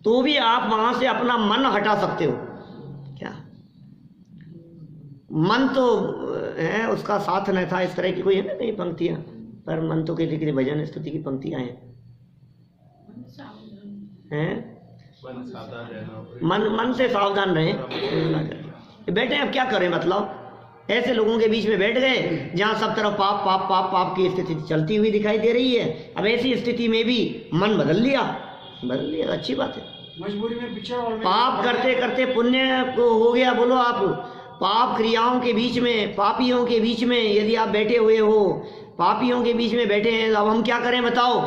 तो भी आप वहां से अपना मन हटा सकते हो। क्या मन तो है, उसका साथ न था, इस तरह की कोई है ना नहीं पंक्तियां, पर मन तो किसी भजन स्तुति की पंक्तियां हैं। मन से सावधान रहे। बैठे अब क्या करें, मतलब ऐसे लोगों के बीच में बैठ गए जहां सब तरफ पाप पाप पाप पाप की स्थिति चलती हुई दिखाई दे रही है। अब ऐसी स्थिति में भी मन बदल लिया, अच्छी बात है। मजबूरी में पिछड़ और पाप करते करते पुण्य हो गया। बोलो, आप पाप क्रियाओं के बीच में, पापियों के बीच में यदि आप बैठे हुए हो, पापियों के बीच में बैठे हैं, अब हम क्या करें बताओ?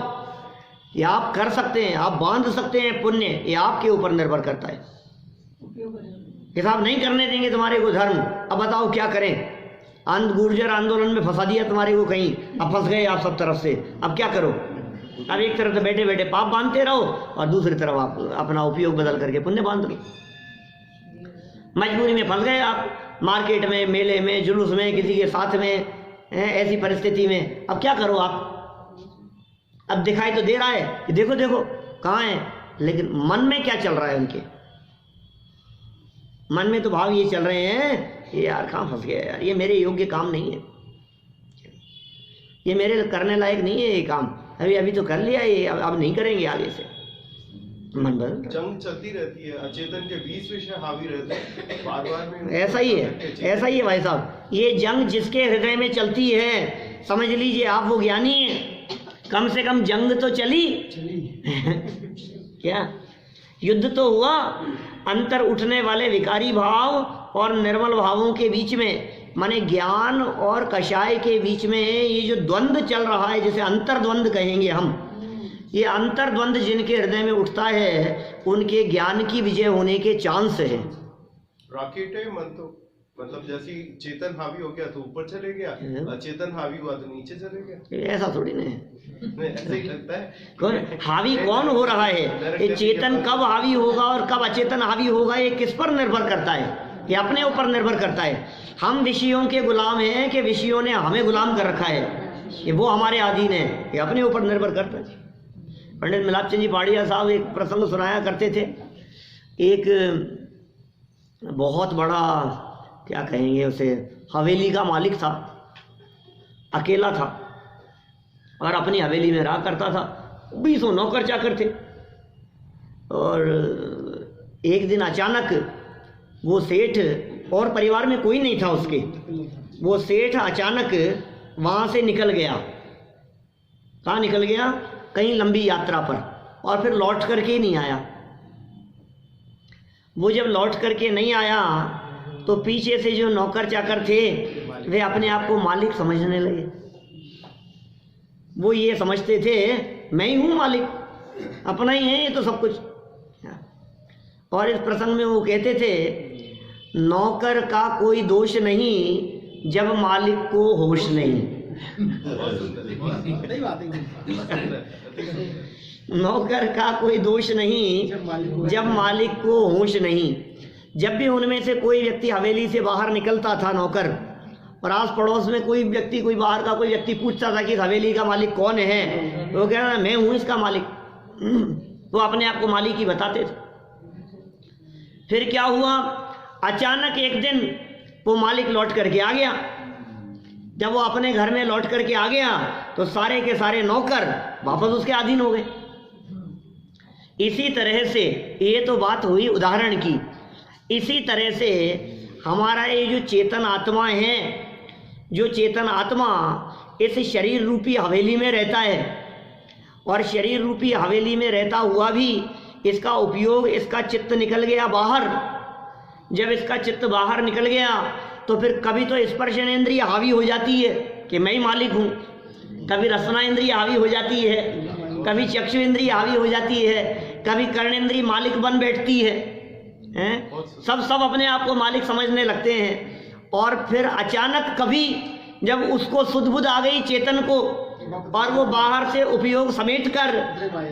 ये आप कर सकते हैं, आप बांध सकते हैं पुण्य, ये आपके ऊपर निर्भर करता है। हिसाब नहीं करने देंगे तुम्हारे को धर्म। अब बताओ क्या करें? गुर्जर आंदोलन में फंसा दिया तुम्हारे को कहीं, अब फंस गए आप सब तरफ से, अब क्या करो? अब एक तरफ से बैठे बैठे पाप बांधते रहो और दूसरी तरफ आप अपना उपयोग बदल करके पुण्य बांध लो। मजबूरी में फंस गए आप, मार्केट में, मेले में, जुलूस में, किसी के साथ में, ऐसी परिस्थिति में अब क्या करो आप? अब दिखाई तो दे रहा है कि देखो देखो कहाँ है, लेकिन मन में क्या चल रहा है? उनके मन में तो भाव ये चल रहे हैं, ये यार कहाँ फंस गया यार, ये मेरे योग्य काम नहीं है, ये मेरे करने लायक नहीं है ये काम, अभी तो कर लिया ये, अब नहीं करेंगे आगे से। मन बदल, जंग चलती रहती है, अचेतन के 20 विषय हावी रहते हैं, बार-बार में ऐसा ही है, ऐसा ही है भाई साहब। ये जंग जिसके हृदय में चलती है, समझ लीजिए आप वो ज्ञानी है। कम से कम जंग तो चली क्या? युद्ध तो हुआ। अंतर उठने वाले विकारी भाव और निर्मल भावों के बीच में, माने ज्ञान और कषाय के बीच में ये जो द्वंद्व चल रहा है, जिसे अंतर्द्वंद कहेंगे हम, ये अंतर्द्वंद जिनके हृदय में उठता है उनके ज्ञान की विजय होने के चांस है। रॉकेट है मन तो, मतलब जैसे चेतन हावी हो गया तो ऊपर चले गया, अचेतन हावी हुआ तो नीचे चले गया। ऐसा थोड़ी नहीं, ऐसे ही लगता है। कौन हावी कौन हो रहा है? ये चेतन कब हावी होगा और कब अचेतन हावी होगा, ये किस पर निर्भर करता है? ये अपने ऊपर निर्भर करता है। हम विषयों के गुलाम हैं कि विषयों ने हमें गुलाम कर रखा है? ये वो हमारे अधीन है, ये अपने ऊपर निर्भर करता है। पंडित मिलाप चंद जी पहाड़िया साहब एक प्रसंग सुनाया करते थे। एक बहुत बड़ा, क्या कहेंगे उसे, हवेली का मालिक था, अकेला था और अपनी हवेली में रहा करता था। 20 नौकर चाकर थे। और एक दिन अचानक वो सेठ, और परिवार में कोई नहीं था उसके, वो सेठ अचानक वहाँ से निकल गया। कहाँ निकल गया? कहीं लंबी यात्रा पर, और फिर लौट करके नहीं आया। वो जब लौट करके नहीं आया तो पीछे से जो नौकर चाकर थे वे अपने आप को मालिक समझने लगे। वो ये समझते थे मैं ही हूँ मालिक, अपना ही है ये तो सब कुछ। और इस प्रसंग में वो कहते थे नौकर का कोई दोष नहीं जब मालिक को होश नहीं। सही बात है। नौकर का कोई दोष नहीं जब मालिक को होश नहीं। जब भी उनमें से कोई व्यक्ति हवेली से बाहर निकलता था नौकर, और आस पड़ोस में कोई व्यक्ति, कोई बाहर का कोई व्यक्ति पूछता था कि इस हवेली का मालिक कौन है, तो वो कह रहा मैं हूँ इसका मालिक। वो अपने आप को मालिक ही बताते थे। फिर क्या हुआ, अचानक एक दिन वो मालिक लौट करके आ गया। जब वो अपने घर में लौट करके आ गया तो सारे के सारे नौकर वापस उसके अधीन हो गए। इसी तरह से, ये तो बात हुई उदाहरण की, इसी तरह से हमारा ये जो चेतन आत्मा है, जो चेतन आत्मा इस शरीर रूपी हवेली में रहता है, और शरीर रूपी हवेली में रहता हुआ भी इसका उपयोग, इसका चित्त निकल गया बाहर। जब इसका चित्त बाहर निकल गया तो फिर कभी तो स्पर्शनेंद्रिय हावी हो जाती है कि मैं ही मालिक हूँ, कभी रसना इंद्रिय हावी हो जाती है, कभी चक्षु इंद्रिय हावी हो जाती है, कभी कर्णेंद्रिय मालिक बन बैठती है, हैं? सब अपने आप को मालिक समझने लगते हैं। और फिर अचानक कभी जब उसको सुध-बुध आ गई चेतन को, और वो बाहर से उपयोग समेट कर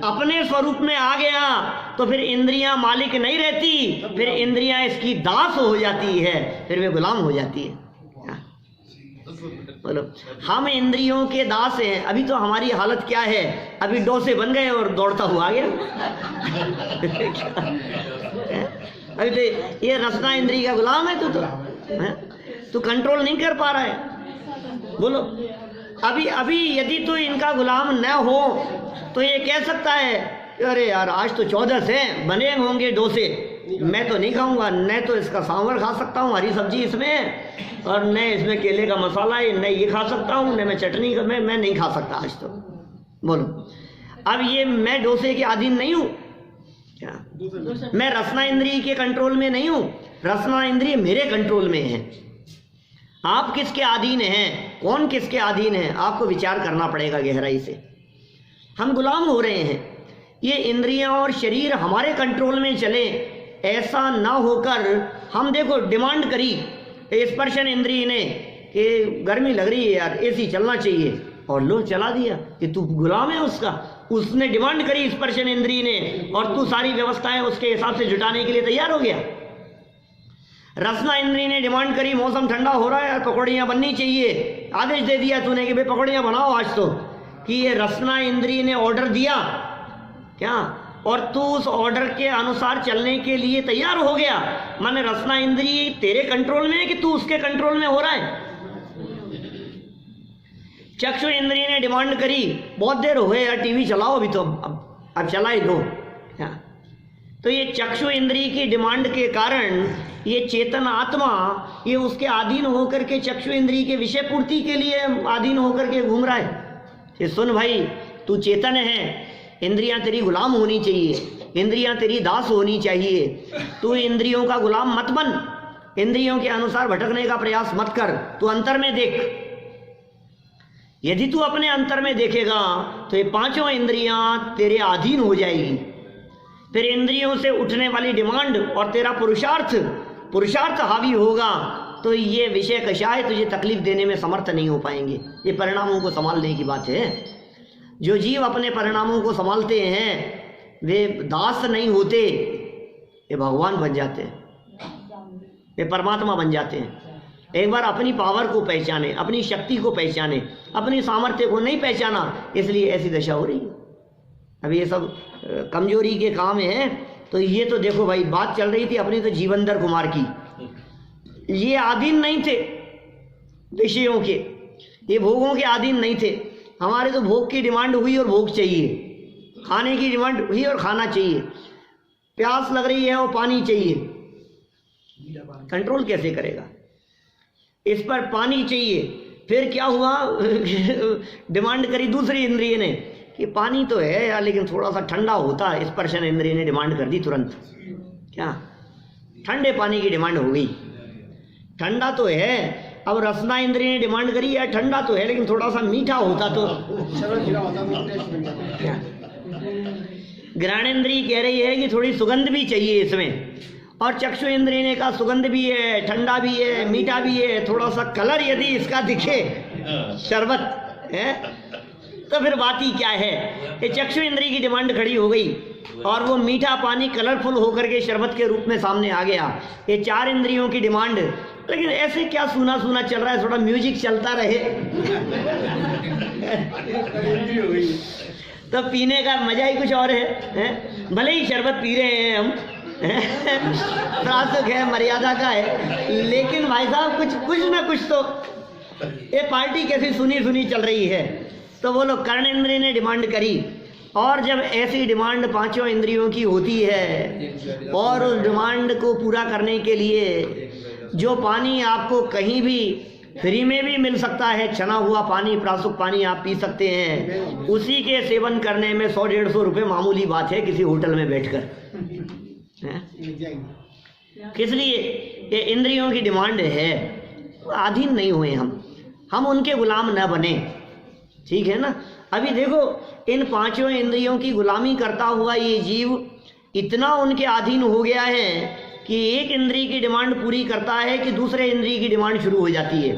अपने स्वरूप में आ गया, तो फिर इंद्रियां मालिक नहीं रहती, फिर इंद्रियां इसकी दास हो जाती है, फिर वे गुलाम हो जाती है। बोलो, हम इंद्रियों के दास हैं। अभी तो हमारी हालत क्या है, अभी डोसे बन गए और दौड़ता हुआ आ गया। अभी तो ये रसना इंद्रिय का गुलाम है तू कंट्रोल नहीं कर पा रहा है। बोलो, अभी यदि तो इनका गुलाम न हो तो ये कह सकता है अरे यार आज तो 14 है, बने होंगे डोसे, मैं तो नहीं खाऊंगा, न तो इसका सांभर खा सकता हूँ, हरी सब्जी इसमें, और न इसमें केले का मसाला है, न ये खा सकता हूँ, न मैं चटनी का, मैं नहीं खा सकता आज तो। बोलो, अब ये मैं डोसे के अधीन नहीं हूँ क्या? मैं रसना इंद्रिय के कंट्रोल में नहीं हूँ, रसना इंद्रिय मेरे कंट्रोल में है। आप किसके अधीन हैं, कौन किसके अधीन है, आपको विचार करना पड़ेगा गहराई से। हम गुलाम हो रहे हैं, ये इंद्रियां और शरीर हमारे कंट्रोल में चले, ऐसा ना होकर हम देखो डिमांड करी स्पर्शन इंद्रिय ने कि गर्मी लग रही है यार, एसी चलना चाहिए, और लो चला दिया कि तू गुलाम है उसका। उसने डिमांड करी स्पर्शन इंद्रिय ने, और तू सारी व्यवस्थाएं उसके हिसाब से जुटाने के लिए तैयार हो गया। रसना इंद्रिय ने डिमांड करी मौसम ठंडा हो रहा है यार, पकौड़ियाँ बननी चाहिए, आदेश दे दिया तूने कि भाई पकौड़ियाँ बनाओ आज तो, कि ये रसना इंद्रिय ने ऑर्डर दिया क्या, और तू उस ऑर्डर के अनुसार चलने के लिए तैयार हो गया। माने रसना इंद्रिय तेरे कंट्रोल में है कि तू उसके कंट्रोल में हो रहा है। चक्षु इंद्रिय ने डिमांड करी, बहुत देर हो गए यार, टीवी चलाओ अभी तो, अब चला ही दो। तो ये चक्षु इंद्रिय की डिमांड के कारण ये चेतन आत्मा ये उसके अधीन होकर के चक्षु इंद्रिय के विषय पूर्ति के लिए अधीन होकर के घूम रहा है। ये सुन भाई, तू चेतन है, इंद्रियां तेरी गुलाम होनी चाहिए, इंद्रियां तेरी दास होनी चाहिए। तू इंद्रियों का गुलाम मत बन, इंद्रियों के अनुसार भटकने का प्रयास मत कर, तू अंतर में देख। यदि तू अपने अंतर में देखेगा तो ये पांचों इंद्रियां तेरे अधीन हो जाएगी। फिर इंद्रियों से उठने वाली डिमांड और तेरा पुरुषार्थ हावी होगा, तो ये विषय कषाय तुझे तकलीफ देने में समर्थ नहीं हो पाएंगे। ये परिणामों को संभालने की बात है। जो जीव अपने परिणामों को संभालते हैं वे दास नहीं होते, ये भगवान बन जाते हैं, वे परमात्मा बन जाते हैं। एक बार अपनी पावर को पहचाने, अपनी शक्ति को पहचाने, अपनी सामर्थ्य को नहीं पहचाना, इसलिए ऐसी दशा हो रही है। अब ये सब कमजोरी के काम है। तो ये तो देखो भाई, बात चल रही थी अपनी तो जीवंदर कुमार की। ये आधीन नहीं थे विषयों के, ये भोगों के आधीन नहीं थे। हमारे तो भोग की डिमांड हुई और भोग चाहिए, खाने की डिमांड हुई और खाना चाहिए, प्यास लग रही है और पानी चाहिए। कंट्रोल कैसे करेगा? इस पर पानी चाहिए, फिर क्या हुआ डिमांड करी दूसरी इंद्रिय ने कि पानी तो है यार लेकिन थोड़ा सा ठंडा होता। स्पर्शन इंद्रिय ने डिमांड कर दी तुरंत, क्या ठंडे पानी की डिमांड हो गई। ठंडा तो है, अब रसना इंद्रिय ने डिमांड करी यार ठंडा तो है लेकिन थोड़ा सा मीठा होता तो। घ्राणेंद्रिय कह रही है कि थोड़ी सुगंध भी चाहिए इसमें, और चक्षु इंद्रिय ने कहा सुगंध भी है, ठंडा भी है, मीठा भी है, थोड़ा सा कलर यदि इसका दिखे शरबत है तो फिर बात ही क्या है। ये चक्षु इंद्रिय की डिमांड खड़ी हो गई और वो मीठा पानी कलरफुल होकर के शरबत के रूप में सामने आ गया। ये चार इंद्रियों की डिमांड। लेकिन ऐसे क्या सूना सूना चल रहा है, थोड़ा म्यूजिक चलता रहे तो पीने का मजा ही कुछ और है? भले ही शरबत पी रहे हैं हम, प्रासुक है, मर्यादा का है, लेकिन भाई साहब कुछ ना कुछ तो ये पार्टी कैसी सुनी सुनी चल रही है। तो वो लोग कर्ण इंद्रिय ने डिमांड करी, और जब ऐसी डिमांड पांचों इंद्रियों की होती है और उस डिमांड को पूरा करने के लिए जो पानी आपको कहीं भी फ्री में भी मिल सकता है, छना हुआ पानी, प्रासुक पानी आप पी सकते हैं, उसी के सेवन करने में 100-150 रुपये मामूली बात है किसी होटल में बैठकर। किस लिए? ये इंद्रियों की डिमांड है, अधीन नहीं हुए हम उनके गुलाम न बने, ठीक है ना। अभी देखो इन पांचों इंद्रियों की गुलामी करता हुआ ये जीव इतना उनके अधीन हो गया है कि एक इंद्रिय की डिमांड पूरी करता है कि दूसरे इंद्रिय की डिमांड शुरू हो जाती है,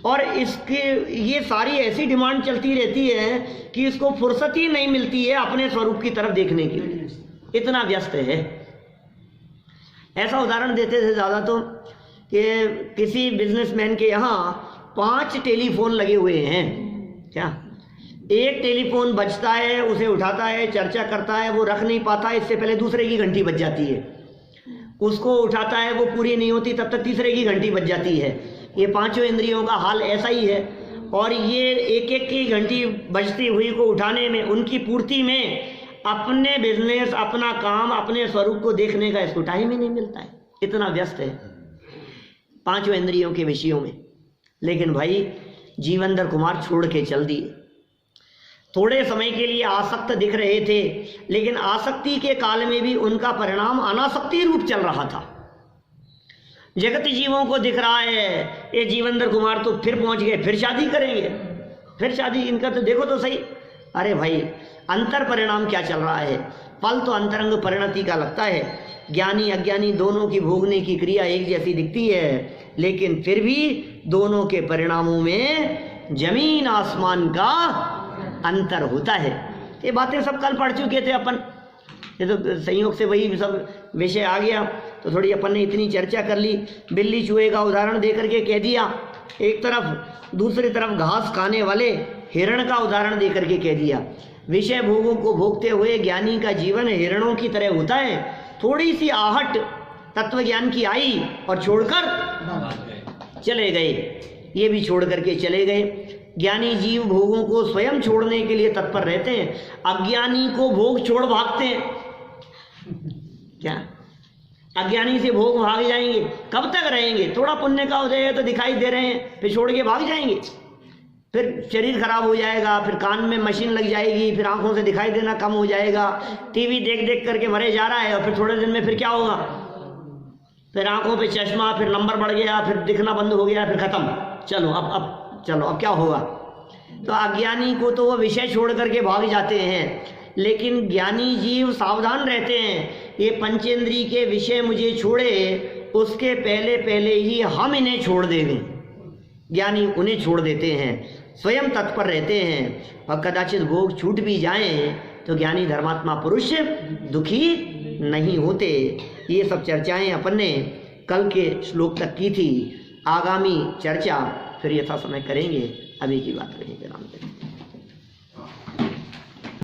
और इसके ये सारी ऐसी डिमांड चलती रहती है कि इसको फुर्सत ही नहीं मिलती है अपने स्वरूप की तरफ देखने की, इतना व्यस्त है। ऐसा उदाहरण देते थे ज़्यादा तो कि किसी बिजनेसमैन के यहाँ 5 टेलीफोन लगे हुए हैं, क्या एक टेलीफोन बजता है, उसे उठाता है, चर्चा करता है, वो रख नहीं पाता, इससे पहले दूसरे की घंटी बज जाती है, उसको उठाता है, वो पूरी नहीं होती, तब तक तीसरे की घंटी बज जाती है। ये पांचों इंद्रियों का हाल ऐसा ही है, और ये एक एक की घंटी बजती हुई को उठाने में, उनकी पूर्ति में अपने बिजनेस, अपना काम, अपने स्वरूप को देखने का इसको टाइम ही नहीं मिलता है, इतना व्यस्त है पांचों इंद्रियों के विषयों में। लेकिन भाई जीवंदर कुमार छोड़ के चल दिए। थोड़े समय के लिए आसक्त दिख रहे थे, लेकिन आसक्ति के काल में भी उनका परिणाम अनासक्ति रूप चल रहा था। जगत जीवों को दिख रहा है ये जीवंदर कुमार तो फिर पहुंच गए, फिर शादी करेंगे, फिर शादी, इनका तो देखो तो सही। अरे भाई अंतर परिणाम क्या चल रहा है? फल तो अंतरंग परिणति का लगता है, ज्ञानी अज्ञानी दोनों की भोगने की क्रिया एक जैसी दिखती है, लेकिन फिर भी दोनों के परिणामों में जमीन आसमान का अंतर होता है। ये बातें सब कल पढ़ चुके थे अपन, ये तो संयोग से वही सब विषय आ गया तो थोड़ी अपन ने इतनी चर्चा कर ली। बिल्ली चूहे का उदाहरण दे करके कह दिया एक तरफ, दूसरी तरफ घास खाने वाले हिरण का उदाहरण दे करके कह दिया। विषय भोगों को भोगते हुए ज्ञानी का जीवन हिरणों की तरह होता है। थोड़ी सी आहट तत्व ज्ञान की आई और छोड़कर चले गए, ये भी छोड़ करके चले गए। ज्ञानी जीव भोगों को स्वयं छोड़ने के लिए तत्पर रहते हैं, अज्ञानी को भोग छोड़ भागते हैं। क्या अज्ञानी से भोग भाग जाएंगे? कब तक रहेंगे? थोड़ा पुण्य का उदय है तो दिखाई दे रहे हैं, फिर छोड़ के भाग जाएंगे, फिर शरीर खराब हो जाएगा, फिर कान में मशीन लग जाएगी, फिर आंखों से दिखाई देना कम हो जाएगा, टीवी देख देख करके मरे जा रहा है, और फिर थोड़े दिन में फिर क्या होगा? फिर आंखों पे चश्मा, फिर नंबर बढ़ गया, फिर दिखना बंद हो गया, फिर खत्म। चलो अब क्या होगा? तो अज्ञानी को तो वो विषय छोड़ करके भाग जाते हैं, लेकिन ज्ञानी जीव सावधान रहते हैं, ये पंचेंद्रिय के विषय मुझे छोड़े उसके पहले पहले ही हम इन्हें छोड़ देंगे। ज्ञानी उन्हें छोड़ देते हैं, स्वयं तत्पर रहते हैं, और कदाचित भोग छूट भी जाएं तो ज्ञानी धर्मात्मा पुरुष दुखी नहीं होते। ये सब चर्चाएं अपन ने कल के श्लोक तक की थी। आगामी चर्चा फिर यथा समय करेंगे। अभी की बात करेंगे राम।